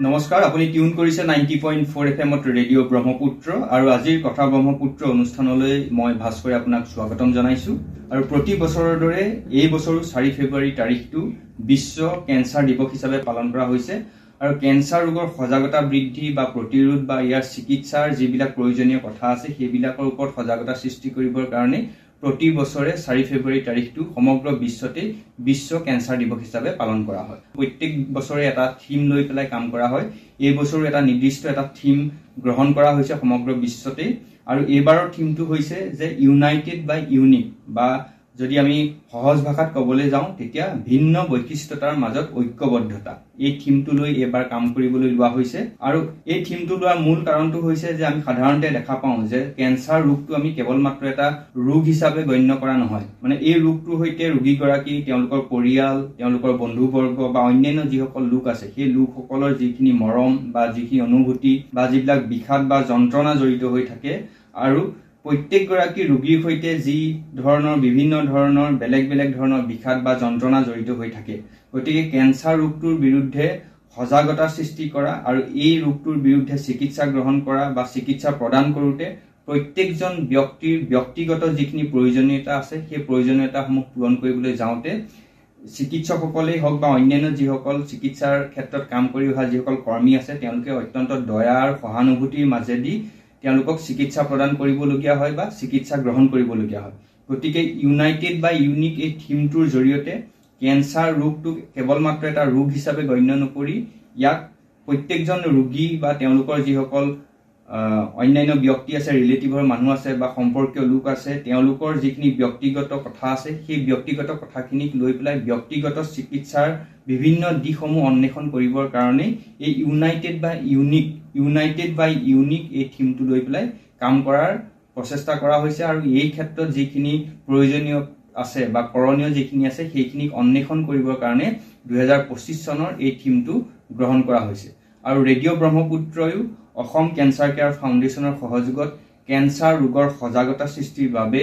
নমস্কাৰ আপুনি টিউন কৰিছে 90.4 FM ৰেডিঅ' ব্ৰহ্মপুত্ৰ আৰু আজিৰ কথা ব্ৰহ্মপুত্ৰ অনুষ্ঠানলৈ মই ভাস্কৰে আপোনাক স্বাগতম জনাইছো আৰু প্ৰতি বছৰৰ দৰে এই বছৰো 4 ফেব্ৰুৱাৰী তাৰিখটো বিশ্ব কেন্সাৰ দিৱস হিচাপে পালন কৰা হৈছে আৰু কেন্সাৰ ৰোগৰ সজাগতা বৃদ্ধি বা প্ৰতিৰোধ বা ইয়াৰ চিকিৎসাৰ যিবিলাক প্ৰয়োজনীয় কথা আছে সেইবিলাকৰ ওপৰত সজাগতা সৃষ্টি কৰিবৰ কাৰণে প্ৰতি বছৰে 4 ফেব্ৰুৱাৰী তাৰিখটো সমগ্ৰ বিশ্বতে বিশ্ব কেন্সাৰ দিৱস হিচাপে পালন কৰা হয় প্ৰত্যেক বছৰে এটা থিম লৈ পেলাই কাম কৰা হয় এই বছৰো এটা নিৰ্দিষ্ট এটা থিম গ্ৰহণ কৰা হৈছে সমগ্ৰ বিশ্বতে আৰু এইবাৰৰ থিমটো হৈছে যে ইউনাইটেড বাই ইউনিক বা যদি আমি সহজ ভাষাত ক'বলৈ যাওঁ তেতিয়া ভিন্ন বৈশিষ্ট্যতাৰ মাজত ঐক্যবদ্ধতা এই থিমটো লৈ এবাৰ কাম কৰিবলৈ লোৱা হৈছে আৰু এই থিমটো লোৱাৰ মূল কাৰণটো হৈছে যে আমি সাধাৰণতে দেখা পাওঁ যে কেন্সাৰ ৰোগটো আমি কেৱল মাত্ৰ এটা ৰোগ হিচাপে গণ্য কৰা নহয় মানে এই ৰোগটোৰ সৈতে ৰোগীগৰাকী তেওঁলোকৰ পৰিয়াল তেওঁলোকৰ বন্ধুবৰ্গ বা অন্যান্য যিসকল লোক আছে সেই লোকসকলৰ যিখিনি মৰম বা যিখিনি অনুভূতি বা যিবিলাক বিষাদ বা যন্ত্ৰণা জড়িত হৈ থাকে আৰু প্ৰত্যেক গৰাকী ৰোগীৰ সৈতে যি ধৰণৰ বিভিন্ন ধৰণৰ বেলেগ বেলেগ ধৰণৰ বিষাদ বা যন্ত্ৰণা জড়িত হৈ থাকে গতিকে কেন্সাৰ ৰোগটোৰ বিৰুদ্ধে সজাগতা সৃষ্টি কৰা আৰু এই ৰোগটোৰ বিৰুদ্ধে চিকিৎসা গ্ৰহণ কৰা বা চিকিৎসা প্ৰদান কৰোঁতে প্ৰত্যেকজন ব্যক্তিৰ ব্যক্তিগত যিখিনি প্ৰয়োজনীয়তা আছে সেই প্ৰয়োজনীয়তাসমূহ পূৰণ কৰিবলৈ যাওঁতে চিকিৎসকসকলেই হওক বা অন্যান্য যিসকল চিকিৎসাৰ ক্ষেত্ৰত কাম কৰি অহা যিসকল কৰ্মী আছে তেওঁলোকে অত্যন্ত দয়া আৰু সহানুভূতিৰ মাজেদি তেওঁলোকক চিকিৎসা প্ৰদান কৰিবলগীয়া হয় বা চিকিৎসা গ্ৰহণ কৰিবলগীয়া হয় গতিকে ইউনাইটেড বাই ইউনিক এই থিমটোৰ জৰিয়তে কেন্সাৰ ৰোগটো কেৱল মাত্ৰ এটা ৰোগ হিচাপে গণ্য নকৰি ইয়াক প্ৰত্যেকজন ৰোগী বা তেওঁলোকৰ যিসকল অন্যান্য ব্যক্তি আছে ৰিলেটিভৰ মানুহ আছে বা সম্পৰ্কীয় লোক আছে তেওঁলোকৰ যিখিনি ব্যক্তিগত কথা আছে সেই ব্যক্তিগত কথাখিনিক লৈ পেলাই ব্যক্তিগত চিকিৎসাৰ বিভিন্ন দিশসমূহ অন্বেষণ কৰিবৰ কাৰণে এই ইউনাইটেড বাই ইউনিক এই থিমটো লৈ পেলাই কাম কৰাৰ প্ৰচেষ্টা কৰা হৈছে আৰু এই ক্ষেত্ৰত যিখিনি প্ৰয়োজনীয় আছে বা কৰণীয় যিখিনি আছে সেইখিনিক অন্বেষণ কৰিবৰ কাৰণে 2025 চনৰ এই থিমটো গ্ৰহণ কৰা হৈছে আৰু ৰেডিঅ' ব্ৰহ্মপুত্ৰয়ো অসম কেন্সাৰ কেয়াৰ ফাউণ্ডেশ্যনৰ সহযোগত কেন্সাৰ ৰোগৰ সজাগতা সৃষ্টিৰ বাবে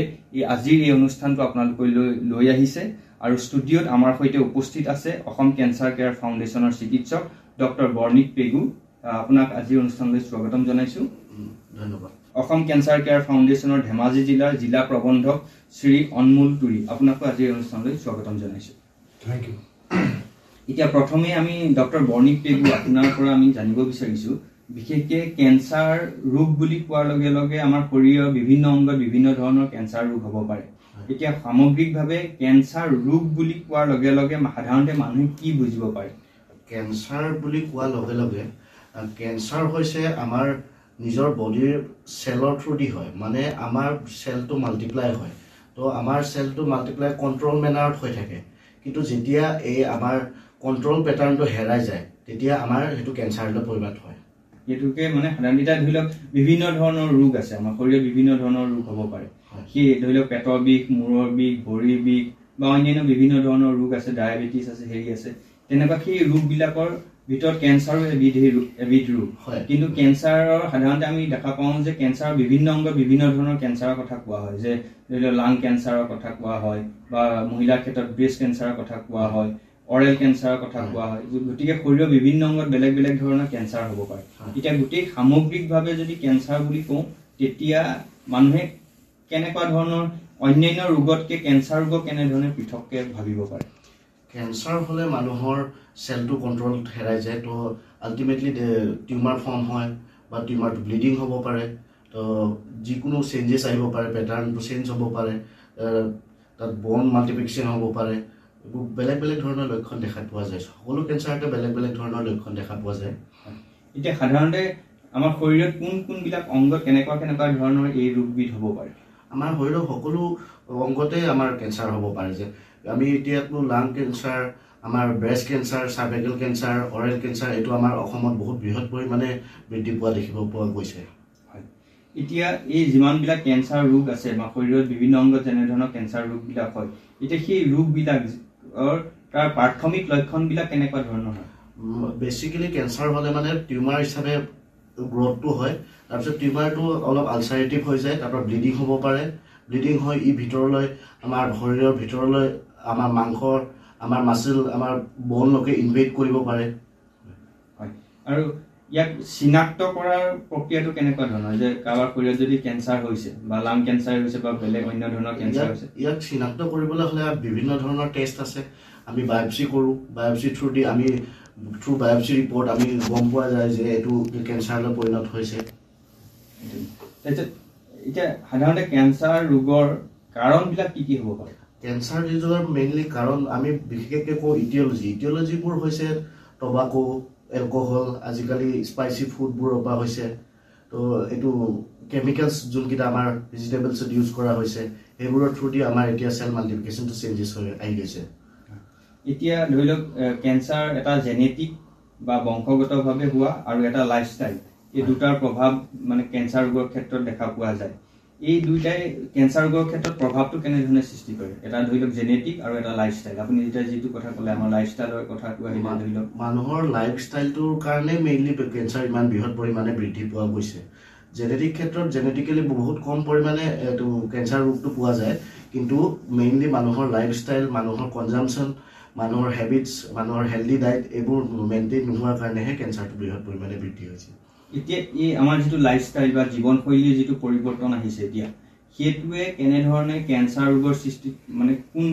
আজিৰ এই অনুষ্ঠানটো আপোনালোকৈ লৈ আহিছে আৰু ষ্টুডিঅ'ত আমাৰ সৈতে উপস্থিত আছে অসম কেন্সাৰ কেয়াৰ ফাউণ্ডেশ্যনৰ চিকিৎসক ডক্টৰ বৰ্ণিত পেগু আপোনাক আজিৰ অনুষ্ঠানলৈ স্বাগতম জনাইছো ধন্যবাদ অসম কেন্সাৰ কেয়াৰ ফাউণ্ডেশ্যনৰ ধেমাজি জিলাৰ জিলা প্ৰবন্ধক শ্ৰী অনমোল তুৰী আপোনাকো আজিৰ অনুষ্ঠানলৈ স্বাগতম জনাইছো থ্যাংক ইউ এতিয়া প্ৰথমে আমি ডক্টৰ বৰ্ণিত পেগু আপোনাৰ পৰা আমি জানিব বিচাৰিছো বিশেষকৈ কেন্সাৰ ৰোগ বুলি কোৱাৰ লগে লগে আমাৰ শৰীৰৰ বিভিন্ন অংগত বিভিন্ন ধৰণৰ কেন্সাৰ ৰোগ হ'ব পাৰে এতিয়া সামগ্ৰিকভাৱে কেন্সাৰ ৰোগ বুলি কোৱাৰ লগে লগে সাধাৰণতে মানুহে কি বুজিব পাৰে কেন্সাৰ বুলি কোৱাৰ লগে লগে কেন্সাৰ হৈছে আমাৰ নিজৰ বডিৰ সেলৰ থ্ৰুদি হয় মানে আমাৰ সেলটো মাল্টিপ্লাই হয় তো আমাৰ সেলটো মাল্টিপ্লাই কন্ট্ৰোল মেনাৰত হৈ থাকে কিন্তু যেতিয়া এই আমাৰ কন্ট্ৰোল প্যাটাৰ্নটো হেৰাই যায় তেতিয়া আমাৰ হেতু কেন্সাৰলৈ পৰিণত হয় এটুকে মানে সাধাৰণতে ধৰি লওক বিভিন্ন ধৰণৰ ৰোগ আছে আমাৰ শৰীৰত বিভিন্ন ধৰণৰ ৰোগ হ'ব পাৰে সেই ধৰি লওক পেটৰ বিষ মূৰৰ বিষ ভৰিৰ বিষ বা অন্যান্য বিভিন্ন ধৰণৰ ৰোগ আছে ডায়াবেটিছ আছে হেৰি আছে তেনেকুৱা সেই ৰোগবিলাকৰ ভিতৰত কেন্সাৰো এবিধ ৰোগ হয় কিন্তু কেন্সাৰৰ সাধাৰণতে আমি দেখা পাওঁ যে কেন্সাৰৰ বিভিন্ন অংগত বিভিন্ন ধৰণৰ কেন্সাৰৰ কথা কোৱা হয় যে ধৰি লওক লাং কেন্সাৰৰ কথা কোৱা হয় বা মহিলাৰ ক্ষেত্ৰত ব্ৰেষ্ট কেন্সাৰৰ কথা কোৱা হয় অৰেল কেন্সাৰৰ কথা কোৱা হয় গতিকে শৰীৰৰ বিভিন্ন অংগত বেলেগ বেলেগ ধৰণৰ কেন্সাৰ হ'ব পাৰে এতিয়া গোটেই সামগ্ৰিকভাৱে যদি কেন্সাৰ বুলি কওঁ তেতিয়া মানুহে কেনেকুৱা ধৰণৰ অন্যান্য ৰোগতকৈ কেন্সাৰ ৰোগক কেনেধৰণে পৃথককৈ ভাবিব পাৰে কেন্সাৰ হলে মানুহৰ সেলটো কন্ট্ৰোল হেৰাই যায় তো আলটিমেটলি টিউমাৰ ফৰ্ম হয় বা টিউমাৰটো ব্লিডিং হ'ব পাৰে তো যিকোনো চেঞ্জেছ আহিব পাৰে প্যাটাৰ্নটো চেঞ্জ হ'ব পাৰে তাত বন মাল্টিপ্লিকেশ্যন হ'ব পাৰে বেলেগ বেলেগ ধৰণৰ লক্ষণ দেখা পোৱা যায় সকলো কেন্সাৰতে বেলেগ বেলেগ ধৰণৰ লক্ষণ দেখা পোৱা যায় এতিয়া সাধাৰণতে আমাৰ শৰীৰত কোন বিলাক অংগত কেনেকুৱা ধৰণৰ এই ৰোগবিধ হ'ব পাৰে আমাৰ শৰীৰৰ সকলো অংগতে আমাৰ কেন্সাৰ হ'ব পাৰে যে আমি এতিয়াতো লাং কেন্সাৰ আমাৰ breast cancer cervical cancer oral cancer এটো আমাৰ অসমত বহুত বৃহৎ পৰিমাণে বৃদ্ধি পোৱা দেখিব পোৱা গৈছে এতিয়া এই যিমানবিলাক কেন্সাৰ ৰোগ আছে আমাৰ শৰীৰত বিভিন্ন অংগত যেনে ধৰণৰ কেন্সাৰ ৰোগবিলাক হয় এতিয়া সেই ৰোগবিলাক তাৰ প্ৰাথমিক লক্ষণবিলাক কেনেকুৱা ধৰণৰ হয় বেসিক্যালি কেন্সাৰ হলে মানে টিউমাৰ হিচাপে গ্ৰোথটো হয় তাৰপিছত টিউমাৰটো অলপ আলচাৰেটিভ হৈ যায় তাৰপৰা ব্লিডিং হ'ব পাৰে ব্লিডিং হয় ই ভিতৰলৈ আমাৰ শৰীৰৰ ভিতৰলৈ আমাৰ মাংসৰ আমাৰ মাসল আমাৰ বনলৈকে ইনভেড কৰিব পাৰে আৰু ইয়াক চিনাক্ত কৰাৰ প্ৰক্ৰিয়াটো কেনেকুৱা ধৰণৰ যে কাৰোবাৰ শৰীৰত যদি কেঞ্চাৰ হৈছে বা লাং কেঞ্চাৰ হৈছে বা বেলেগ অন্য ধৰণৰ কেঞ্চাৰ হৈছে ইয়াক চিনাক্ত কৰিবলৈ হ'লে বিভিন্ন ধৰণৰ টেষ্ট আছে আমি বায়োপসি কৰোঁ বায়োপসি থ্ৰু দি আমি থ্ৰু বায়োপসি ৰিপৰ্ট আমি গম পোৱা যায় যে এইটো কেঞ্চাৰলৈ পৰিণত হৈছে তাৰপিছত এতিয়া সাধাৰণতে কেঞ্চাৰ ৰোগৰ কাৰণবিলাক কি কি হ'ব পাৰে কেঞ্চাৰ ৰোগৰ মেইনলি কাৰণ আমি বিশেষকৈ কওঁ ইটিঅলজিবোৰ হৈছে টবাকো এলকহল আজিকালি স্পাইচি ফুডবোৰৰ পৰা হৈছে তো এইটো কেমিকেলছ যোনকেইটা আমাৰ ভেজিটেবলছত ইউজ কৰা হৈছে সেইবোৰৰ থ্ৰু দি আমাৰ এতিয়া চেল মাল্টিপ্লিকেশ্যনটো চেঞ্জেছ হৈ আহি গৈছে এতিয়া ধৰি লওক কেঞ্চাৰ এটা জেনেটিক বা বংশগতভাৱে হোৱা আৰু এটা লাইফষ্টাইল এই দুটাৰ প্ৰভাৱ মানে কেঞ্চাৰ ৰোগৰ ক্ষেত্ৰত দেখা পোৱা যায় এই দুইটাই কেঞ্চাৰ ৰোগৰ ক্ষেত্ৰত প্ৰভাৱটো কেনেধৰণে সৃষ্টি কৰে এটা ধৰি লওক জেনেটিক আৰু এটা লাইফষ্টাইল আপুনি যেতিয়া যিটো কথা ক'লে আমাৰ লাইফষ্টাইলৰ কথাটো আহিলে ধৰি লওক মানুহৰ লাইফষ্টাইলটোৰ কাৰণে মেইনলি কেঞ্চাৰ ইমান বৃহৎ পৰিমাণে বৃদ্ধি পোৱা গৈছে জেনেটিক ক্ষেত্ৰত জেনেটিকেলি বহুত কম পৰিমাণে এইটো কেঞ্চাৰ ৰোগটো পোৱা যায় কিন্তু মেইনলি মানুহৰ লাইফষ্টাইল মানুহৰ কনজামশ্যন মানুহৰ হেবিটছ মানুহৰ হেল্ডি ডায়েট এইবোৰ মেইনটেইন নোহোৱাৰ কাৰণেহে কেঞ্চাৰটো বৃহৎ পৰিমাণে বৃদ্ধি হৈছে এতিয়া এই আমাৰ যিটো লাইফষ্টাইল বা জীৱনশৈলীৰ যিটো পৰিৱৰ্তন আহিছে এতিয়া সেইটোৱে কেনেধৰণে কেঞ্চাৰ ৰোগৰ সৃষ্টি মানে কোন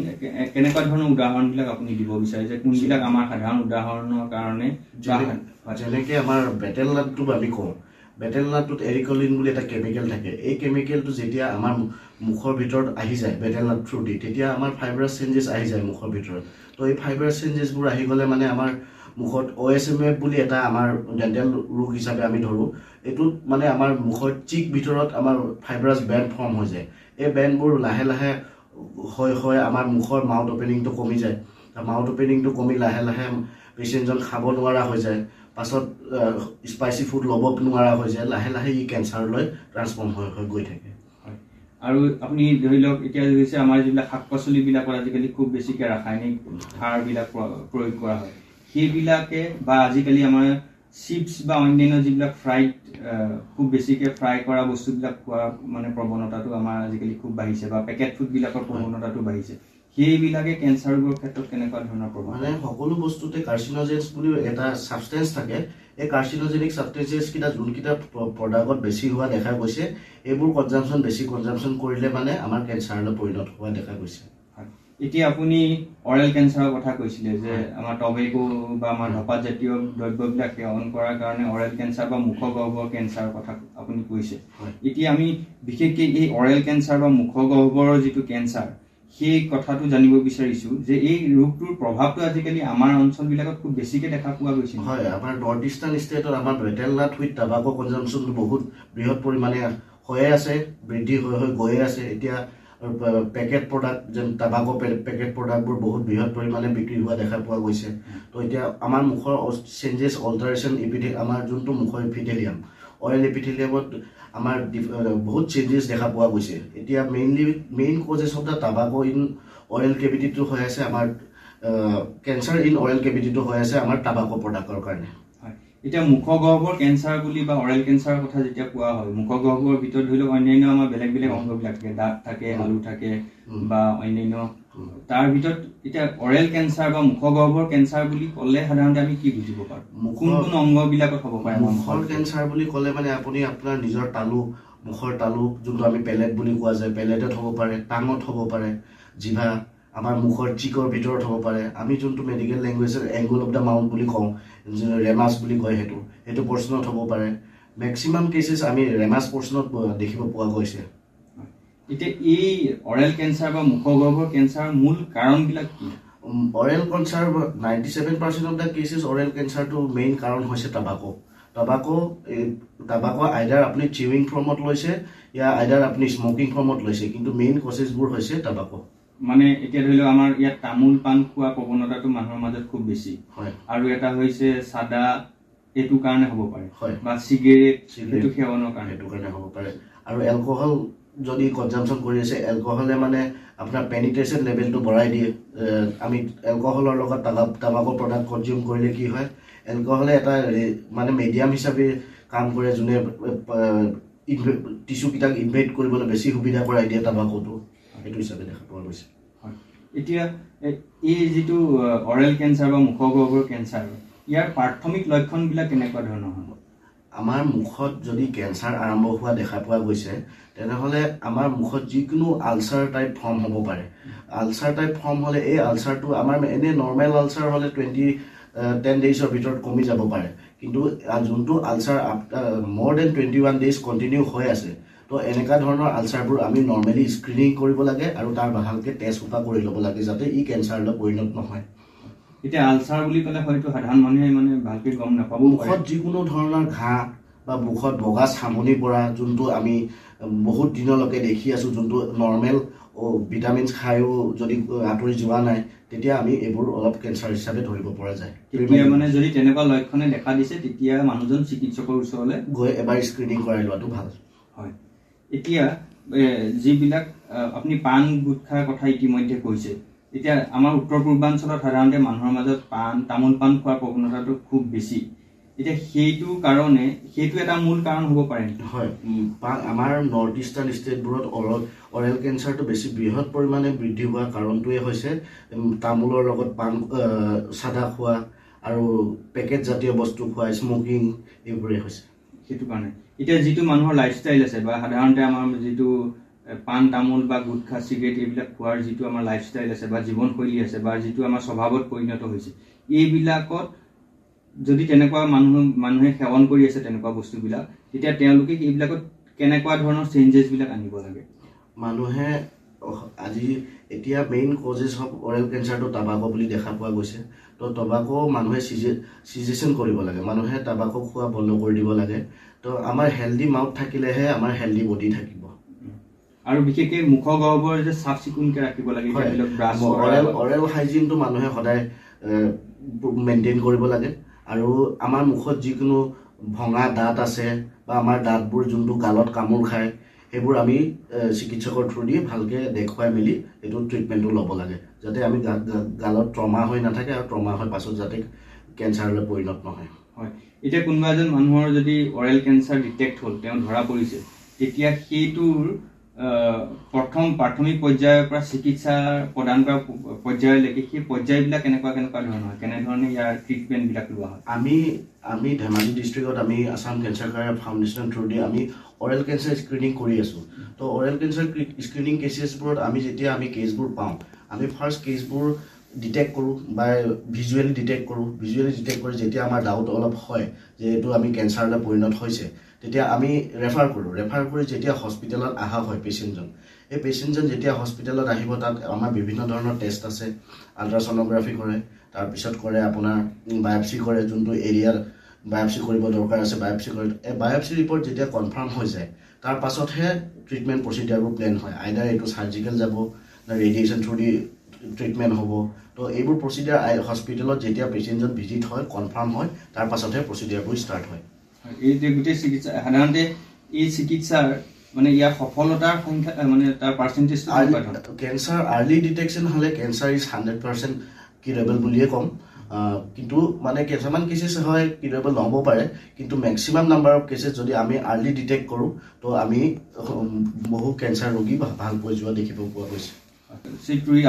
কেনেকুৱা ধৰণৰ উদাহৰণবিলাক আপুনি দিব বিচাৰে যে কোনবিলাক আমাৰ সাধাৰণ উদাহৰণৰ কাৰণে যেনেকৈ আমাৰ বেটেল নাটটো আমি কওঁ বেটেল নাটটোত এৰিকলিন বুলি এটা কেমিকেল থাকে এই কেমিকেলটো যেতিয়া আমাৰ মুখৰ ভিতৰত আহি যায় বেটেল নাট থ্ৰু দি তেতিয়া আমাৰ ফাইবাৰাছ চেঞ্জেছ আহি যায় মুখৰ ভিতৰত তো এই ফাইবাৰাছ চেঞ্জেছবোৰ আহি গ'লে মানে আমাৰ মুখত OSMF বুলি এটা আমাৰ ডেণ্টেল ৰোগ হিচাপে আমি ধৰোঁ এইটোত মানে আমাৰ মুখৰ চিক ভিতৰত আমাৰ ফাইবাৰাছ বেণ্ড ফৰ্ম হৈ যায় এই বেণ্ডবোৰ লাহে লাহে হৈ আমাৰ মুখৰ মাউথ অপেনিংটো কমি যায় মাউথ অপেনিংটো কমি লাহে লাহে পেচেণ্টজন খাব নোৱাৰা হৈ যায় পাছত স্পাইচি ফুড ল'ব নোৱাৰা হৈ যায় লাহে লাহে ই কেঞ্চাৰলৈ ট্ৰান্সফৰ্ম হৈ গৈ থাকে আৰু আপুনি ধৰি লওক এতিয়া হৈছে আমাৰ যিবিলাক শাক পাচলিবিলাকত আজিকালি খুব বেছিকৈ ৰাসায়নিক সাৰবিলাক প্ৰয়োগ কৰা হয় সেইবিলাকে বা আজিকালি আমাৰ চিপছ বা অন্যান্য যিবিলাক ফ্ৰাইড খুব বেছিকৈ ফ্ৰাই কৰা বস্তুবিলাক খোৱা মানে প্ৰৱণতাটো আমাৰ আজিকালি খুব বাঢ়িছে বা পেকেট ফুডবিলাকৰ প্ৰৱণতাটো বাঢ়িছে সেইবিলাকে কেঞ্চাৰ ৰোগৰ ক্ষেত্ৰত কেনেকুৱা ধৰণৰ প্ৰভাৱ মানে সকলো বস্তুতে কাৰ্চিনোজেন্স বুলি এটা ছাবষ্টেন্স থাকে এই কাৰ্চিনোজেনিক ছাবষ্টেন্সেছকেইটা যোনকেইটা প্ৰডাক্টত বেছি হোৱা দেখা গৈছে এইবোৰ বেছি কনজামশ্যন কৰিলে মানে আমাৰ কেঞ্চাৰলৈ পৰিণত হোৱা দেখা গৈছে এতিয়া আপুনি অৰেল কেঞ্চাৰৰ কথা কৈছিলে যে আমাৰ টবেকো বা আমাৰ ধঁপাত জাতীয় দ্ৰব্যবিলাক সেৱন কৰাৰ কাৰণে অৰেল কেঞ্চাৰ বা মুখগহ্বৰৰ কেঞ্চাৰৰ কথা আপুনি কৈছে এতিয়া আমি বিশেষকৈ এই অৰেল কেঞ্চাৰ বা মুখগহ্বৰৰ যিটো কেঞ্চাৰ সেই কথাটো জানিব বিচাৰিছো যে এই ৰোগটোৰ প্ৰভাৱটো আজিকালি আমাৰ অঞ্চলবিলাকত খুব বেছিকৈ দেখা পোৱা গৈছে হয় আমাৰ নৰ্থ ইষ্টাৰ্ণ ষ্টেটত আমাৰ বেটেল নাট উইথ টাবাকো কনজামশ্যনটো বহুত বৃহৎ পৰিমাণে হৈয়ে আছে বৃদ্ধি হৈ গৈয়ে আছে এতিয়া পেকেট প্ৰডাক্ট যেন টাবাকো পেকেট প্ৰডাক্টবোৰ বহুত বৃহৎ পৰিমাণে বিক্ৰী হোৱা দেখা পোৱা গৈছে তো এতিয়া আমাৰ মুখৰ চেঞ্জেছ অল্টাৰেশ্যন আমাৰ যোনটো মুখৰ ইপিথেলিয়াম অইল ইপিথেলিয়ামত আমাৰ বহুত চেঞ্জেছ দেখা পোৱা গৈছে এতিয়া main causes of the tobacco in oral কেভিটিটো হৈ আছে আমাৰ কেঞ্চাৰ ইন অইল কেভিটিটো হৈ আছে আমাৰ টাবাকো প্ৰডাক্টৰ কাৰণে এতিয়া মুখগহ্বৰৰ কেঞ্চাৰ বুলি বা অৰেল কেঞ্চাৰৰ কথা যেতিয়া কোৱা হয় মুখগহ্বৰৰ ভিতৰত ধৰি লওক অন্যান্য আমাৰ বেলেগ বেলেগ অংগবিলাক থাকে দাঁত থাকে আলু থাকে বা অন্যান্য তাৰ ভিতৰত এতিয়া অৰেল কেঞ্চাৰ বা মুখগহ্বৰৰ কেঞ্চাৰ বুলি ক'লে সাধাৰণতে আমি কি বুজিব পাৰোঁ কোন কোন অংগবিলাকত হ'ব পাৰে মুখৰ কেঞ্চাৰ বুলি ক'লে মানে আপুনি আপোনাৰ নিজৰ মুখৰ তালু যোনটো আমি পেলেট বুলি কোৱা যায় পেলেটত হ'ব পাৰে টাঙত হ'ব পাৰে জিভা আমাৰ মুখৰ চিকৰ ভিতৰত হ'ব পাৰে আমি যোনটো মেডিকেল লেংগুৱেজত এংগুল অফ দ্য মাউথ বুলি কওঁ ৰেমাছ বুলি কয় সেইটো পৰ্চনত হ'ব পাৰে মেক্সিমাম কেচেছ আমি ৰেমাছ পৰ্চনত দেখিব পোৱা গৈছে এতিয়া এই অৰেল কেঞ্চাৰ বা মুখগহ্বৰৰ কেঞ্চাৰৰ মূল কাৰণবিলাক কি oral cancer 97% of the cases oral কেঞ্চাৰটো মেইন কাৰণ হৈছে টাবাকো আইডাৰ আপুনি চিউইং ফৰ্মত লৈছে ইয়া আইডাৰ আপুনি স্মকিং ফৰ্মত লৈছে কিন্তু মেইন কজেছবোৰ হৈছে টাবাকো মানে এতিয়া ধৰি লওক আমাৰ ইয়াত তামোল পাণ খোৱা প্ৰৱণতাটো মানুহৰ মাজত খুব বেছি আৰু এটা হৈছে চাদা এইটো কাৰণে হ'ব পাৰে বা চিগাৰেট এইটো সেৱনৰ কাৰণে হ'ব পাৰে আৰু এলকহল যদি কনজামশ্যন কৰি আছে এলকহলে মানে আপোনাৰ পেনিট্ৰেশ্যন লেভেলটো বঢ়াই দিয়ে আমি এলকহলৰ লগত টাবাকো প্ৰডাক্ট কনজিউম কৰিলে কি হয় এলকহলে এটা মানে মিডিয়াম হিচাপে কাম কৰে যোনে টিচুকেইটাক ইনভেট কৰিবলৈ বেছি সুবিধা কৰাই দিয়ে টাবাকোটো এইটো হিচাপে দেখা পোৱা গৈছে এতিয়া এই যিটো অৰেল কেঞ্চাৰ বা মুখগহ্বৰৰ কেঞ্চাৰ ইয়াৰ প্ৰাথমিক লক্ষণবিলাক কেনেকুৱা ধৰণৰ হ'ব আমাৰ মুখত যদি কেঞ্চাৰ আৰম্ভ হোৱা দেখা পোৱা গৈছে তেনেহলে আমাৰ মুখত যিকোনো আলচাৰ টাইপ ফৰ্ম হ'ব পাৰে আলচাৰ টাইপ ফৰ্ম হলে এই আলচাৰটো আমাৰ এনে নৰ্মেল আলচাৰ হলে 10 ডেজৰ ভিতৰত কমি যাব পাৰে কিন্তু যোনটো ulcer more than 21 days continue হৈ আছে তো এনেকা ধৰণৰ আলচাৰবোৰ আমি নৰ্মেলি স্ক্ৰিনিং কৰিব লাগে আৰু তাৰ ভালকে টেষ্ট উপা কৰি ল'ব লাগে যাতে ই কেঞ্চাৰলৈ পৰিণত নহয় এতিয়া আলচাৰ বুলি ক'লে হয়তো সাধাৰণ মানুহে মানে ভালকে গম নাপাব মুখত যিকোনো ধৰণৰ ঘাঁ বা মুখত বগা চামনি পৰা যোনটো আমি বহুত দিনলৈকে দেখি আছো যোনটো নৰ্মেল ভিটামিনছ খায়ো যদি আঁতৰি যোৱা নাই তেতিয়া আমি এইবোৰ অলপ কেঞ্চাৰ হিচাপে ধৰিব পৰা যায় তেতিয়া মানে যদি তেনেকুৱা লক্ষণে দেখা দিছে তেতিয়া মানুহজন চিকিৎসকৰ ওচৰলৈ গৈ এবাৰ স্ক্ৰিনিং কৰাই লোৱাটো ভাল হয় এতিয়া যিবিলাক আপুনি পাণ গুটখাৰ কথা ইতিমধ্যে কৈছে এতিয়া আমাৰ উত্তৰ পূৰ্বাঞ্চলত সাধাৰণতে মানুহৰ মাজত পাণ তামোল পাণ খোৱাৰ প্ৰৱণতাটো খুব বেছি এতিয়া সেইটো এটা মূল কাৰণ হ'ব পাৰে হয় আমাৰ নৰ্থ ইষ্টাৰ্ণ ষ্টেটবোৰত অৰেল কেঞ্চাৰটো বেছি বৃহৎ পৰিমাণে বৃদ্ধি হোৱাৰ কাৰণটোৱে হৈছে তামোলৰ লগত পাণ সাদা খোৱা আৰু পেকেট জাতীয় বস্তু খোৱা স্মকিং এইবোৰে হৈছে সেইটো কাৰণে এতিয়া যিটো মানুহৰ লাইফষ্টাইল আছে বা সাধাৰণতে আমাৰ যিটো পাণ তামোল বা গুটখা চিগাৰেট এইবিলাক খোৱাৰ যিটো আমাৰ লাইফষ্টাইল আছে বা জীৱনশৈলী আছে বা যিটো আমাৰ স্বভাৱত পৰিণত হৈছে এইবিলাকত যদি তেনেকুৱা মানুহে সেৱন কৰি আছে তেনেকুৱা বস্তুবিলাক তেতিয়া তেওঁলোকে এইবিলাকত কেনেকুৱা ধৰণৰ চেঞ্জেছবিলাক আনিব লাগে মানুহে আজি এতিয়া মেইন কজেছ অফ অৰেল কেঞ্চাৰটো টাবাকো বুলি দেখা পোৱা গৈছে তো টাবাকো মানুহে সিজেশ্যন কৰিব লাগে মানুহে টাবাকো খোৱা বন্ধ কৰি দিব লাগে তো আমাৰ হেলদি মাউথ থাকিলেহে আমাৰ হেলদি বডি থাকিব আৰু বিশেষকৈ মুখৰ গহ্বৰ যে চাফ চিকুণকৈ ৰাখিব লাগে অৰেল হাইজিনটো মানুহে সদায় মেইনটেইন কৰিব লাগে আৰু আমাৰ মুখত যিকোনো ভঙা দাঁত আছে বা আমাৰ দাঁতবোৰ যোনটো গালত কামোৰ খায় সেইবোৰ আমি চিকিৎসকৰ থ্ৰু দি ভালকে দেখুৱাই মেলি এইটো ট্ৰিটমেণ্টটো ল'ব লাগে যাতে আমি গালত ট্ৰমা হৈ নাথাকে আৰু ট্ৰমা হৈ পাছত যাতে কেঞ্চাৰলৈ পৰিণত নহয় হয় এতিয়া কোনোবা এজন মানুহৰ যদি অৰেল কেঞ্চাৰ ডিটেক্ট হ'ল তেওঁ ধৰা পৰিছে তেতিয়া সেইটোৰ প্ৰথম প্ৰাথমিক পৰ্যায়ৰ পৰা চিকিৎসা প্ৰদান কৰা পৰ্যায়লৈকে সেই পৰ্যায়বিলাক কেনেকুৱা ধৰণৰ কেনেধৰণে ইয়াৰ ট্ৰিটমেণ্টবিলাক লোৱা হয় আমি ধেমাজি ডিষ্ট্ৰিক্টত আমি Assam cancer care foundation through the আমি অৰেল কেঞ্চাৰ স্ক্ৰিনিং কৰি আছো তো অৰেল কেঞ্চাৰ স্ক্ৰিনিং কেচেছবোৰত আমি যেতিয়া আমি কেছবোৰ পাওঁ আমি ফাৰ্ষ্ট কেছবোৰ ডিটেক্ট কৰোঁ বা ভিজুৱেলি ডিটেক্ট কৰি যেতিয়া আমাৰ ডাউট অলপ হয় যে এইটো আমি কেঞ্চাৰলৈ পৰিণত হৈছে তেতিয়া আমি ৰেফাৰ কৰি যেতিয়া হস্পিটেলত অহা হয় পেচেণ্টজন এই পেচেণ্টজন যেতিয়া হস্পিটেলত আহিব তাত আমাৰ বিভিন্ন ধৰণৰ টেষ্ট আছে আল্ট্ৰাছ'ন'গ্ৰাফি কৰে তাৰপিছত কৰে আপোনাৰ বায়'পচি কৰে যোনটো এৰিয়াৰ বায়'পচি কৰিব দৰকাৰ আছে বায়'পচি কৰে এই বায়'পচি ৰিপৰ্ট যেতিয়া কনফাৰ্ম হৈ যায় তাৰ পাছতহে ট্ৰিটমেণ্ট প্ৰচিডিউৰবোৰ প্লেন হয় আইদাৰ এইটো চাৰ্জিকেল যাব না ৰেডিয়েশ্যন থ্ৰু দি ট্ৰিটমেণ্ট হ'ব তো এইবোৰ প্ৰচিডিউৰ হস্পিটেলত যেতিয়া পেচেণ্টজন ভিজিট হয় কনফাৰ্ম হয় তাৰ পাছতহে প্ৰচিডিউৰবোৰ ষ্টাৰ্ট হয় এই গোটেই চিকিৎসা সাধাৰণতে এই চিকিৎসাৰ মানে ইয়াৰ সফলতাৰ সংখ্যা মানে তাৰ পাৰ্চেণ্টেজটো কেঞ্চাৰ আৰ্লি ডিটেকশ্যন হ'লে কেঞ্চাৰ ইজ 100% কিউৰেবল বুলিয়ে ক'ম কিন্তু মানে কিছুমান কেচেছ হয় কিউৰেবল নহ'ব পাৰে কিন্তু মেক্সিমাম নাম্বাৰ অফ কেচেছ যদি আমি আৰ্লি ডিটেক্ট কৰোঁ তো আমি বহু কেঞ্চাৰ ৰোগী ভাল হৈ যোৱা দেখিব পোৱা গৈছে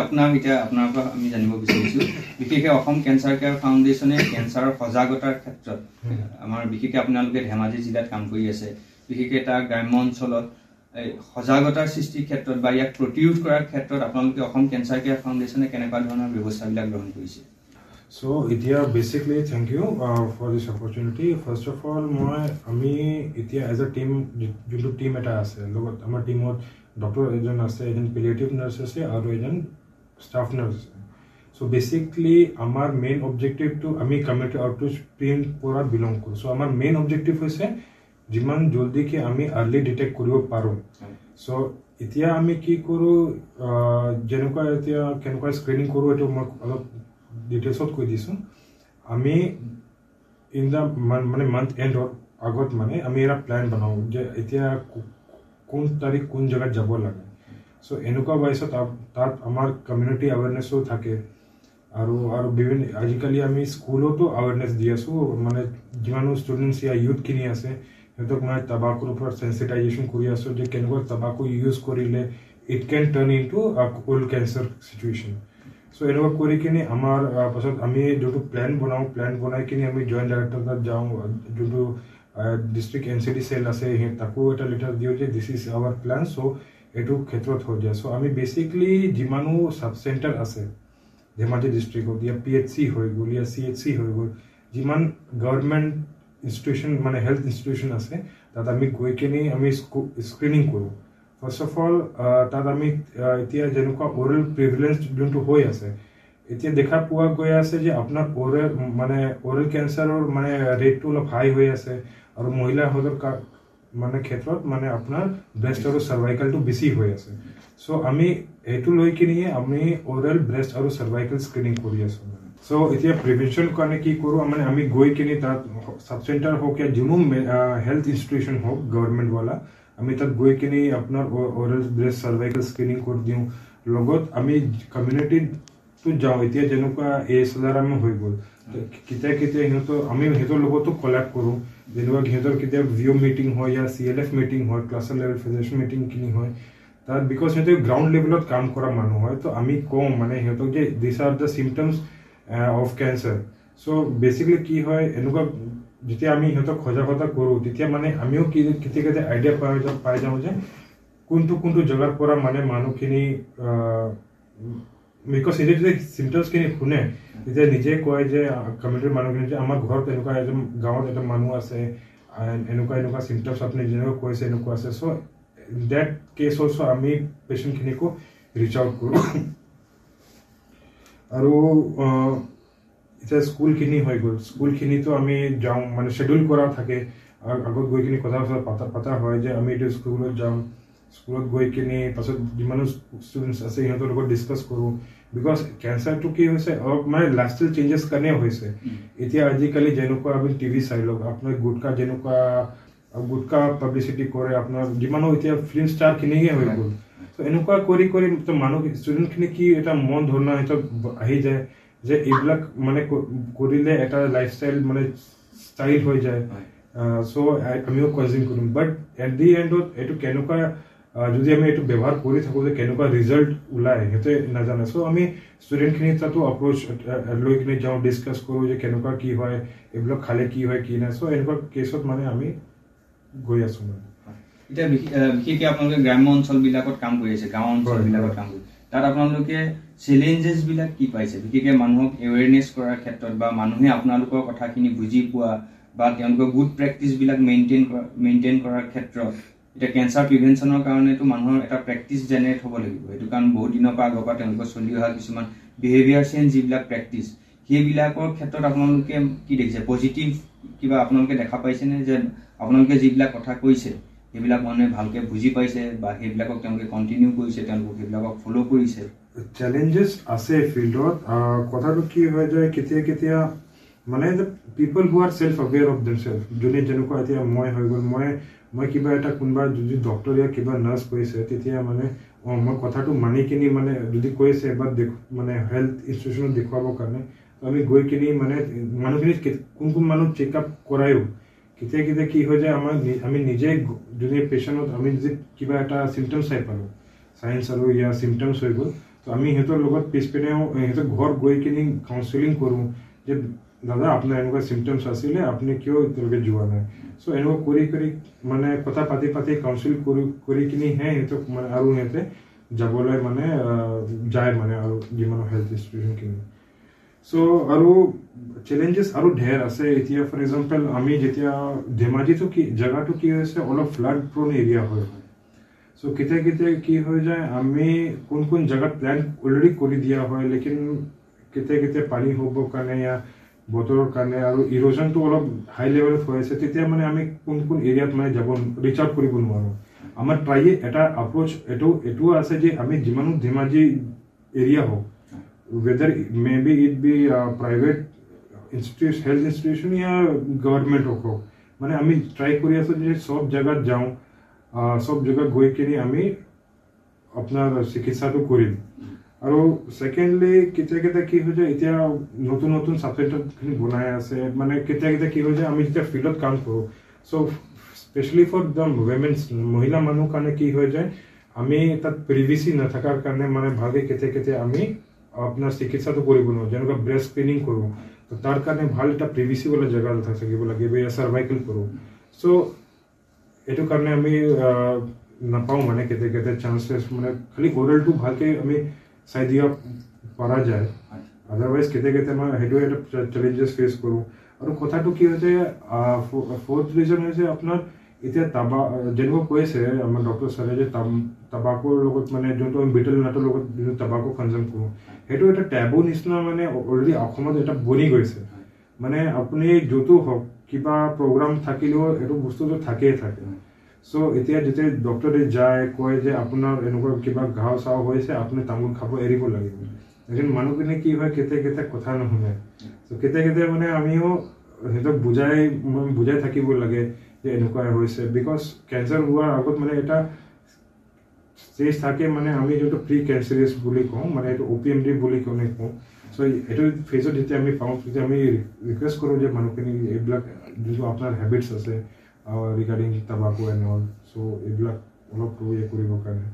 আপোনাৰ পৰা আমি জানিব বিচাৰিছোঁ বিশেষকৈ অসম কেঞ্চাৰ কেয়াৰ ফাউণ্ডেশ্যনে কেঞ্চাৰৰ সজাগতাৰ ক্ষেত্ৰত আমাৰ বিশেষকৈ আপোনালোকে ধেমাজি জিলাত কাম কৰি আছে বিশেষকৈ তাৰ গ্ৰাম্য অঞ্চলত সজাগতাৰ সৃষ্টিৰ ক্ষেত্ৰত বা ইয়াক প্ৰতিৰোধ কৰাৰ ক্ষেত্ৰত আপোনালোকে অসম কেঞ্চাৰ কেয়াৰ ফাউণ্ডেশ্যনে কেনেকুৱা ধৰণৰ ব্যৱস্থাবিলাক গ্ৰহণ কৰিছে So, Itia, basically, thank you for this opportunity. First of all, আমি Itia as a team, যোনটো team এটা আছে লগত আমাৰ টিমত ডক্টৰ এজন আছে এজন পেলিয়েটিভ নাৰ্ছ আছে আৰু এজন ষ্টাফ নাৰ্ছ আছে সো বেসিক্যালি আমাৰ মেইন অবজেক্টিভটো আমি কমিউনিটি আউটৰিচ টিম পৰা বিলং কৰোঁ সো আমাৰ মেইন অবজেক্টিভ হৈছে যিমান জলদিকে আমি আৰ্লি ডিটেক্ট কৰিব পাৰোঁ সো এতিয়া আমি কি কৰোঁ যেনেকুৱা এতিয়া কেনেকুৱা স্ক্ৰিনিং কৰোঁ এইটো মই অলপ ডিটেইলছত কৈ দিছোঁ আমি ইন দ্য মানে মান্থ এণ্ডৰ আগত মানে আমি এটা প্লেন বনাওঁ যে এতিয়া কোন তাৰিখ কোন জেগাত যাব লাগে সো এনেকুৱা বাইছত তাত আমাৰ কমিউনিটি এৱাৰনেছো থাকে আৰু বিভিন্ন আজিকালি আমি স্কুলতো এৱাৰনেছ দি আছোঁ মানে যিমানো ষ্টুডেণ্টছ ইয়া ইউথখিনি আছে সিহঁতক মানে টাবাকুৰ ওপৰত চেঞ্চিটাইজেশ্যন কৰি আছোঁ যে কেনেকুৱা টাবাকু ইউজ কৰিলে it can turn into cold cancer situation so এনেকুৱা কৰি কিনি আমাৰ পাছত আমি যোনটো প্লেন বনাই কিনি আমি জইণ্ট ডাইৰেক্টৰ তাত যাওঁ, যোনটো ডিষ্ট্ৰিক্ট NCD চেল আছে তাকো এটা লেটাৰ দিওঁ যে দিছ ইজ আৱাৰ প্লেন, চ' এইটো ক্ষেত্ৰত হৈ যায়। চ' আমি বেচিকলি যিমানো চাব চেণ্টাৰ আছে ধেমাজি ডিষ্ট্ৰিক্টত, ইয়া PHC হৈ গ'ল, ইয়া CHC হৈ গ'ল, যিমান গভৰ্ণমেণ্ট ইনষ্টিটিউশ্যন মানে হেল্থ ইনষ্টিটিউশ্যন আছে তাত আমি গৈ কিনি আমি স্ক্ৰিনিং কৰোঁ। ফাৰ্ষ্ট অফ অল তাত আমি এতিয়া যেনেকুৱা অৰেল প্ৰিভিলেঞ্চ যোনটো হৈ আছে, এতিয়া দেখা পোৱা গৈ আছে যে আপোনাৰ অৰেল কেঞ্চাৰৰ মানে ৰেটটো অলপ হাই হৈ আছে, আৰু মহিলাসকলৰ মানে ক্ষেত্ৰত মানে আপোনাৰ ব্ৰেষ্ট আৰু চাৰ্ভাইকেলটো বেছি হৈ আছে। চ' আমি এইটো লৈ কিনিয়ে আমি অৰেল ব্ৰেষ্ট আৰু চাৰ্ভাইকেল স্ক্ৰিনিং কৰি আছোঁ। চ' এতিয়া প্ৰিভেনশ্যন কাৰণে কি কৰোঁ, মানে আমি গৈ কিনি তাত চাব চেণ্টাৰ হওক या যোনো হেল্থ ইনষ্টিটিউশ্যন হওক গভৰ্ণমেণ্টৱালা, আমি তাত গৈ কিনি আপোনাৰ অৰেল ব্ৰেষ্ট চাৰ্ভাইকেল স্ক্ৰিনিং কৰি দিওঁ। লগত আমি কমিউনিটিটো যাওঁ, এতিয়া যেনেকুৱা ASLR হৈ গ'ল, কেতিয়া আমি সিহঁতৰ লগতো কলেক্ট কৰোঁ, যেনেকুৱা সিহঁতৰ কেতিয়া VO মিটিং হয় या CLF মিটিং হয়, ক্লাছৰ লেভেল ফেডাৰেশ্যন মিটিং কিনি হয় তাত, বিকজ সিহঁতে গ্ৰাউণ্ড লেভেলত কাম কৰা মানুহ হয়, তো আমি কওঁ মানে সিহঁতক যে these are the symptoms of cancer. So' basically কি হয়, এনেকুৱা যেতিয়া আমি সিহঁতক সজাগতা কৰোঁ তেতিয়া মানে আমিও কেতিয়া আইডিয়া পাই যাওঁ যে কোনটো জেগাৰ পৰা মানে মানুহখিনি, বিকজ সিহঁতে যদি চিমটমছখিনি শুনে তেতিয়া নিজে কয় যে কমিউনিটিৰ মানুহখিনি যে আমাৰ ঘৰত এনেকুৱা এজন গাঁৱত এটা মানুহ আছে, এনেকুৱা চিমটমছ আপুনি যেনেকুৱা কৈছে এনেকুৱা আছে। চ' ডেট কেছ অলছ' আমি পেচেণ্টখিনিকো ৰিচ আউট কৰোঁ। আৰু এতিয়া স্কুলখিনি হৈ গ'ল, স্কুলখিনিতো আমি যাওঁ, মানে শ্বেডিউল কৰা থাকে, আগত গৈ কিনি কথা পতা হয় যে আমি এইটো স্কুলত যাম, স্কুলত গৈ কিনি পাছত যিমানো ষ্টুডেণ্টছ আছে সিহঁতৰ লগত ডিছকাছ কৰোঁ। বিকজ কেঞ্চাৰটো কি হৈছে অলপ মানে লাইফষ্টাইল চেঞ্জেছ কাৰণেও হৈছে। এতিয়া আজিকালি যেনেকুৱা আপুনি TV চাই লওক, আপোনাৰ গুটকা পাব্লিচিটি কৰে, আপোনাৰ যিমানো এতিয়া ফিল্ম ষ্টাৰখিনিহে হৈ গ'ল। ত' এনেকুৱা কৰি মানুহ ষ্টুডেণ্টখিনি কি এটা মন ধৰণৰ সিহঁতক আহি যায় যে এইবিলাক মানে কৰিলে এটা লাইফষ্টাইল মানে ষ্টাইল হৈ যায়। চ' আমিও কনজিউম কৰিম, বাট এট দি এণ্ডত এইটো কেনেকুৱা যদি আমি এইটো ব্যৱহাৰ কৰি থাকোঁ যে কেনেকুৱা ৰিজাল্ট ওলায় সিহঁতে নাজানে। চ' আমি ষ্টুডেণ্টখিনি তাতো এপ্ৰ'চ লৈ কিনে যাওঁ, ডিছকাছ কৰোঁ যে কেনেকুৱা কি হয়, এইবিলাক খালে কি হয় কি নাই। চ' এনেকুৱা কেছত মানে আমি গৈ আছোঁ। মানে এতিয়া বিশেষকৈ আপোনালোকে গ্ৰাম্য অঞ্চলবিলাকত কাম কৰি আছে, গাঁও অঞ্চলবিলাকত কাম কৰি, তাত আপোনালোকে চেলেঞ্জেছবিলাক কি পাইছে, বিশেষকৈ মানুহক এৱেৰনেছ কৰাৰ ক্ষেত্ৰত বা মানুহে আপোনালোকৰ কথাখিনি বুজি পোৱা বা তেওঁলোকৰ গুড প্ৰেক্টিছবিলাক মেইনটেইন কৰাৰ ক্ষেত্ৰত? এতিয়া কেঞ্চাৰ প্ৰিভেনশ্যনৰ কাৰণেতো মানুহৰ এটা প্ৰেক্টিছ জেনেৰেট হ'ব লাগিব, সেইটো কাৰণ বহুত দিনৰ পৰা আগৰ পৰা তেওঁলোকৰ চলি অহা কিছুমান বিহেভিয়াৰ চেঞ্জ যিবিলাক প্ৰেক্টিছ, সেইবিলাকৰ ক্ষেত্ৰত আপোনালোকে কি দেখিছে? পজিটিভ কিবা আপোনালোকে দেখা পাইছেনে যে আপোনালোকে যিবিলাক কথা কৈছে সেইবিলাক মানুহে ভালকৈ বুজি পাইছে বা সেইবিলাকক তেওঁলোকে কণ্টিনিউ কৰিছে, তেওঁলোকক সেইবিলাকক ফ'ল' কৰিছে? চেলেঞ্জেছ আছে ফিল্ডত। কথাটো কি হৈ যায় কেতিয়া মানে people who are self aware of themselves, যোনে যেনেকুৱা এতিয়া মই হৈ গ'ল, মই কিবা এটা কোনোবা যদি ডক্টৰ या কিবা নাৰ্ছ কৈছে তেতিয়া মানে মই কথাটো মানি কিনি মানে যদি কৈছে এবাৰ মানে হেল্থ ইনষ্টিটিউশ্যনত দেখুৱাবৰ কাৰণে আমি গৈ কিনি মানে মানুহখিনি কোন মানুহ চেকআপ কৰায়ো কেতিয়া কি হৈ যায় আমি নিজে যদি পেচেণ্টত আমি যদি কিবা এটা চিমটমছ চাই পালোঁ, চাইন্স আৰু ইয়াৰ চিমটমছ হৈ গ'ল, তো আমি সিহঁতৰ লগত পিছপিনেও সিহঁতৰ ঘৰত গৈ কিনি কাউন্সেলিং কৰোঁ যে দাদা আপোনাৰ এনেকুৱা চিমটমছ আছিলে, আপুনি কিয় এতিয়ালৈকে যোৱা নাই। চ' এনেকুৱা কৰি মানে কথা পাতি কাউন্সিল কৰি কিনিহে সিহঁতক মানে আৰু সিহঁতে যাবলৈ মানে যায় মানে আৰু যিমান হেল্থ ইনষ্টিটিউশ্যনখিনি। চ' আৰু চেলেঞ্জেছ আৰু ঢেৰ আছে। এতিয়া ফৰ এক্সাম্পল আমি যেতিয়া ধেমাজিটো জেগাটো কি হৈছে অলপ ফ্লাড প্ৰ'ন এৰিয়া হয়। চ' কেতিয়া কি হৈ যায়, আমি কোন জেগাত প্লেন অলৰেডি কৰি দিয়া হয়, লেকিন কেতিয়া পানী হ'বৰ কাৰণে या বতৰৰ কাৰণে আৰু ইৰোজনটো অলপ হাই লেভেলত হৈ আছে, তেতিয়া মানে আমি কোন এৰিয়াত মানে ৰিচ আউট কৰিব নোৱাৰোঁ। আমাৰ ট্ৰাইয়ে এটা এপ্ৰ'চ এইটো আছে যে আমি যিমানো ধেমাজি এৰিয়া হওক, whether maybe it be private health institution या গভৰ্ণমেণ্ট হওক, মানে আমি ট্ৰাই কৰি আছোঁ যে সব জেগাত যাওঁ, সব জেগাত গৈ কিনি আমি আপোনাৰ চিকিৎসাটো কৰিম। আৰু ছেকেণ্ডলি কেতিয়া কি হৈ যায়, এতিয়া নতুন চাব চেণ্টাৰখিনি বনাই আছে, মানে কেতিয়া কি হৈ যায় আমি যেতিয়া ফিল্ডত কাম কৰোঁ, চ' স্পেচিয়েলি ফৰ দ্য উইমেন্স মহিলা মানুহৰ কাৰণে কি হৈ যায়, আমি তাত প্ৰিভেচি নাথাকাৰ কাৰণে মানে ভালকৈ কেতিয়া আমি আপোনাৰ চিকিৎসাটো কৰিব নোৱাৰোঁ যেনেকুৱা ব্ৰেষ্ট স্ক্ৰিনিং কৰোঁ তো তাৰ কাৰণে ভাল এটা প্ৰিভিচি বোলা জেগা থাকিব লাগিব ইয়াৰ চাৰ্ভাইকেল কৰোঁ চ' এইটো কাৰণে আমি নাপাওঁ মানে কেতিয়া চান্সেছ মানে খালি ওৰেলটো ভালকৈ আমি চাই দিব পৰা যায় আদাৰৱাইজ কেতিয়া মই সেইটো এটা চেলেঞ্জেছ ফেচ কৰোঁ আৰু কথাটো কি হৈছে ফ'ৰ্থ ৰিজন হৈছে আপোনাৰ এতিয়া যেনেকুৱা কৈছে আমাৰ ডক্টৰ ছাৰে যে টাবাকৰ লগত মানে যোনটো আমি বিটেল নাটৰ লগত যোনটো টাবাকো কনজিউম কৰোঁ সেইটো এটা টেবু নিচিনা মানে অলৰেডি অসমত এটা বনি গৈছে মানে আপুনি য'তো হওক কিবা প্ৰগ্ৰাম থাকিলেও এইটো বস্তুটো থাকেই থাকে চ' এতিয়া যেতিয়া ডক্টৰে যায় কয় যে আপোনাৰ এনেকুৱা কিবা ঘাও চাও হৈছে আপুনি তামোল খাব এৰিব লাগিব লেকিন মানুহখিনি কি হয় কেতিয়া কথা নুশুনে চ' কেতিয়া মানে আমিও সিহঁতক বুজাই থাকিব লাগে যে এনেকুৱা হৈছে বিকজ কেঞ্চাৰ হোৱাৰ আগত মানে এটা ষ্টেজ থাকে মানে আমি যোনটো প্ৰি কেঞ্চাৰাছ বুলি কওঁ মানে এইটো OPMD বুলি কওঁ চ' এইটো ফেজত যেতিয়া আমি পাওঁ তেতিয়া আমি ৰিকুৱেষ্ট কৰোঁ যে মানুহখিনি এইবিলাক যোনটো আপোনাৰ হেবিটছ আছে ৰিগাৰ্ডিং টাবাকো এণ্ড অল চ' এইবিলাক অলপ কৰিবৰ কাৰণে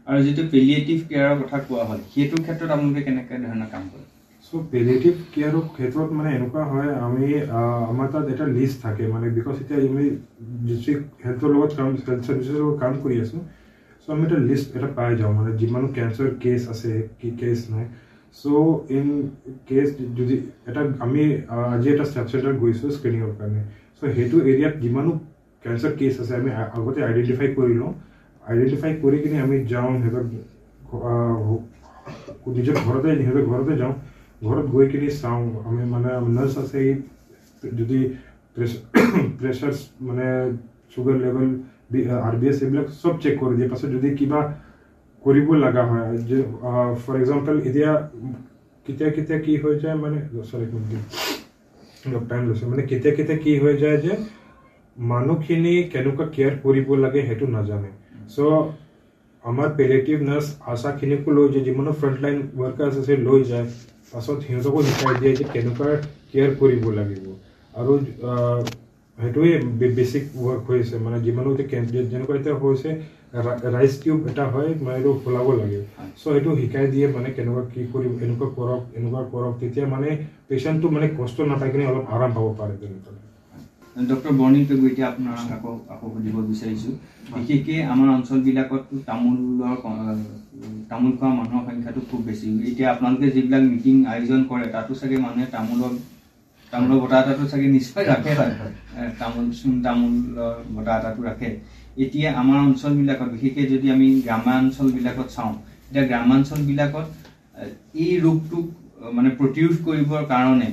আৰু যিটো পেলিয়েটিভ কেয়াৰৰ কথা কোৱা হয় সেইটো ক্ষেত্ৰত আপোনালোকে কেনেকৈ ধৰণৰ কাম কৰে চ' পেলিয়েটিভ কেয়াৰৰ ক্ষেত্ৰত মানে এনেকুৱা হয় আমি আমাৰ তাত এটা লিষ্ট থাকে মানে বিকজ এতিয়া আমি ডিষ্ট্ৰিক্ট হেল্থৰ লগত হেল্থ ছাৰ্ভিচৰ লগত কাম কৰি আছোঁ চ' আমি এটা লিষ্ট এটা পাই যাওঁ মানে যিমানো কেঞ্চাৰ কেছ আছে কি কেছ নাই চ' ইন কেছ যদি এটা আমি আজি এটা ষ্টাফ চেণ্টাৰ গৈছোঁ স্ক্ৰিনিঙৰ কাৰণে চ' সেইটো এৰিয়াত যিমানো কেঞ্চাৰ কেছ আছে আমি আগতে আইডেণ্টিফাই কৰি লওঁ আইডেণ্টিফাই কৰি কিনে আমি যাওঁ সিহঁতক নিজৰ সিহঁতৰ ঘৰতে যাওঁ ঘৰত গৈ কিনে চাওঁ আমি মানে নাৰ্ছ আছে যদি প্ৰেছাৰ মানে চুগাৰ লেভেল RBS এইবিলাক চব চেক কৰি দিয়ে পাছত যদি কিবা কৰিব লগা হয় যে ফৰ এক্সাম্পল এতিয়া কেতিয়া কি হৈ যায় মানে টাইম লৈছে মানে কেতিয়া কি হৈ যায় যে মানুহখিনি কেনেকুৱা কেয়াৰ কৰিব লাগে সেইটো নাজানে চ' আমাৰ পেলেটিভ নাৰ্ছ আশাখিনিকো লৈ যায় যিমানো ফ্ৰণ্টলাইন ৱৰ্কাৰ্ছ আছে লৈ যায় পাছত সিহঁতকো শিকাই দিয়ে যে কেনেকুৱা কেয়াৰ কৰিব লাগিব আৰু সেইটোৱে বেছিক ৱৰ্ক হৈছে মানে যিমানো এতিয়া যেনেকুৱা এতিয়া হৈছে ৰাইচ টিউব এটা হয় মানে এইটো খোলাব লাগে চ' সেইটো শিকাই দিয়ে মানে কেনেকুৱা কি কৰিব এনেকুৱা কৰক তেতিয়া মানে পেচেণ্টটো মানে কষ্ট নাপাই কিনে অলপ আৰাম পাব পাৰে তেনেকুৱা ডক্টৰ বৰ্ণিল পেগু এতিয়া আপোনাক আকৌ সুধিব বিচাৰিছোঁ বিশেষকৈ আমাৰ অঞ্চলবিলাকততো তামোল খোৱা মানুহৰ সংখ্যাটো খুব বেছি এতিয়া আপোনালোকে যিবিলাক মিটিং আয়োজন কৰে তাতো চাগে মানুহে তামোলৰ বঁটা এটাটো চাগে নিশ্চয় ৰাখে তামোলৰ বঁটা এটাটো ৰাখে এতিয়া আমাৰ অঞ্চলবিলাকত বিশেষকৈ যদি আমি গ্ৰামাঞ্চলবিলাকত চাওঁ এতিয়া গ্ৰামাঞ্চলবিলাকত এই ৰোগটোক মানে প্ৰতিৰোধ কৰিবৰ কাৰণে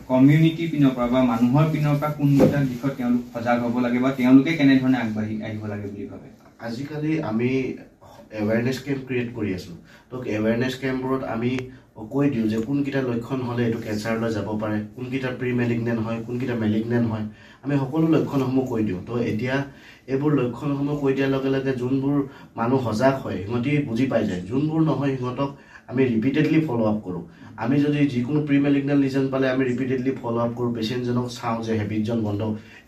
কমিউনিটিৰ পিনৰ পৰা বা মানুহৰ পিনৰ পৰা কোনটা দিশত তেওঁলোক সজাগ হ'ব লাগে বা তেওঁলোকে কেনেধৰণে আগবাঢ়ি আহিব লাগে বুলি ভাবে আজিকালি আমি এৱেৰনেছ কেম্প ক্ৰিয়েট কৰি আছোঁ তো এৱেৰনেছ কেম্পবোৰত আমি কৈ দিওঁ যে কোনকেইটা লক্ষণ হ'লে এইটো কেঞ্চাৰলৈ যাব পাৰে কোনকেইটা প্ৰি মেলিগনেণ্ট হয় কোনকেইটা মেলিগনেণ্ট হয় আমি সকলো লক্ষণসমূহ কৈ দিওঁ তো এতিয়া এইবোৰ লক্ষণসমূহ কৈ দিয়াৰ লগে লগে যোনবোৰ মানুহ সজাগ হয় সিহঁতি বুজি পাই যায় যোনবোৰ নহয় সিহঁতক আমি ৰিপিটেডলি ফ'ল' আপ কৰোঁ আমি যদি যিকোনো প্ৰি মেলিগনেণ্ট লিজন পালে আমি ৰিপিটেডলি ফ'ল' আপ কৰোঁ পেচেণ্টজনক চাওঁ যে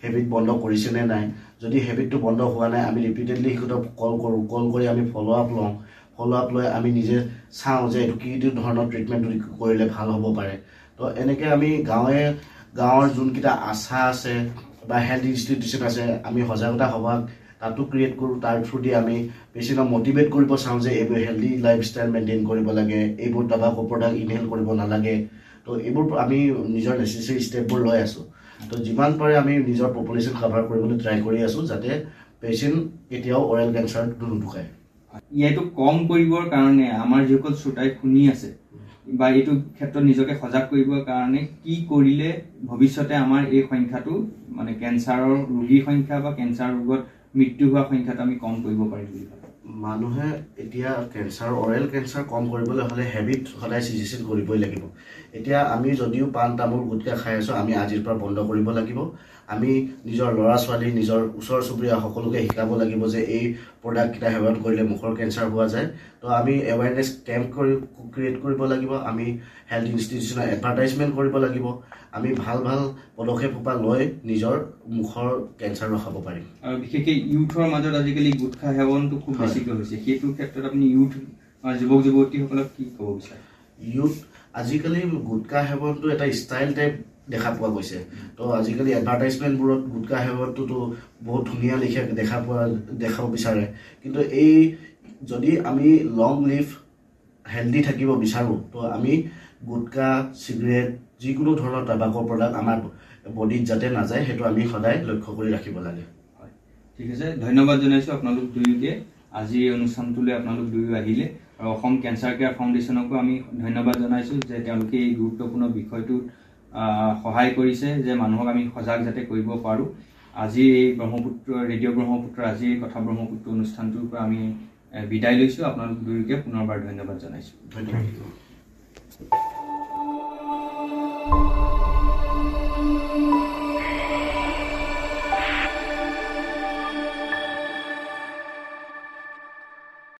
হেবিট বন্ধ কৰিছে নে নাই যদি হেবিটটো বন্ধ হোৱা নাই আমি ৰিপিটেডলি সিহঁতক কল কৰি আমি ফ'ল' আপ লৈ আমি নিজে চাওঁ যে এইটো কি ধৰণৰ ট্ৰিটমেণ্ট কৰিলে ভাল হ'ব পাৰে তো এনেকৈ আমি গাঁৱৰ যোনকেইটা আশা আছে বা হেল্থ ইনষ্টিটিউশ্যন আছে আমি সজাগতা সভা তাতো ক্ৰিয়েট কৰোঁ তাৰ থ্ৰুদি আমি পেচেণ্টক মটিভেট কৰিব চাওঁ যে এইবোৰ হেল্থি লাইফষ্টাইল মেইনটেইন কৰিব লাগে এইবোৰ টাবাকো প্ৰডাক্ট ইনহেল কৰিব নালাগে তো এইবোৰ আমি নিজৰ নেচেচাৰী ষ্টেপবোৰ লৈ আছোঁ তো যিমান পাৰে আমি নিজৰ পপুলেশ্যন কাভাৰ কৰিবলৈ ট্ৰাই কৰি আছোঁ যাতে পেচেণ্ট কেতিয়াও অৰেল কেঞ্চাৰটো নুঢুকায় ইয়াতো কম কৰিবৰ কাৰণে আমাৰ যিসকল শ্ৰোতাই শুনি আছে বা এইটো ক্ষেত্ৰত নিজকে সজাগ কৰিবৰ কাৰণে কি কৰিলে ভৱিষ্যতে আমাৰ এই সংখ্যাটো মানে কেঞ্চাৰৰ ৰোগীৰ সংখ্যা বা কেঞ্চাৰ ৰোগত মৃত্যু হোৱা সংখ্যাটো আমি কম কৰিব পাৰিম বুলি ভাবোঁ মানুহে এতিয়া অৰেল কেঞ্চাৰ কম কৰিবলৈ হ'লে হেবিট সদায় চিজিচিন কৰিবই লাগিব এতিয়া আমি যদিও পাণ তামোল গুটখা খাই আছোঁ আমি আজিৰ পৰা বন্ধ কৰিব লাগিব আমি নিজৰ ল'ৰা ছোৱালী নিজৰ ওচৰ চুবুৰীয়া সকলোকে শিকাব লাগিব যে এই প্ৰডাক্টকেইটা সেৱন কৰিলে মুখৰ কেঞ্চাৰ হোৱা যায় তো আমি এৱেৰনেছ কেম্প ক্ৰিয়েট কৰিব লাগিব আমি হেল্থ ইনষ্টিটিউশ্যনৰ এডভাৰটাইজমেণ্ট কৰিব লাগিব আমি ভাল পদক্ষেপ লৈ নিজৰ মুখৰ কেঞ্চাৰ ৰখাব পাৰিম আৰু বিশেষকৈ ইউথৰ মাজত আজিকালি গুটখা সেৱনটো খুব বেছিকৈ হৈছে সেইটো ক্ষেত্ৰত আপুনি যুৱক যুৱতীসকলক কি ক'ব বিচাৰে ইউথ আজিকালি গুটকা সেৱনটো এটা ষ্টাইল টাইপ দেখা পোৱা গৈছে তো আজিকালি এডভাৰটাইজমেণ্টবোৰত গুটকা সেৱনটোতো বহুত ধুনীয়া লিখে দেখাব বিচাৰে কিন্তু এই যদি আমি লং লিভ হেল্ডি থাকিব বিচাৰোঁ তো আমি গুটকা চিগাৰেট যিকোনো ধৰণৰ টাবাকৰ প্ৰডাক্ট আমাৰ বডিত যাতে নাযায় সেইটো আমি সদায় লক্ষ্য কৰি ৰাখিব লাগে হয় ঠিক আছে ধন্যবাদ জনাইছোঁ আপোনালোক দুয়োকে আজি এই অনুষ্ঠানটোলৈ আপোনালোক দুয়ো আহিলে আৰু অসম কেঞ্চাৰ কেয়াৰ ফাউণ্ডেশ্যনকো আমি ধন্যবাদ জনাইছোঁ যে তেওঁলোকে এই গুৰুত্বপূৰ্ণ বিষয়টোত সহায় কৰিছে যে মানুহক আমি সজাগ যাতে কৰিব পাৰোঁ আজি এই ৰেডিঅ' ব্ৰহ্মপুত্ৰ আজি এই কথা ব্ৰহ্মপুত্ৰ অনুষ্ঠানটোৰ পৰা আমি বিদায় লৈছোঁ আপোনালোক দুয়োকে পুনৰবাৰ ধন্যবাদ জনাইছোঁ ধন্যবাদ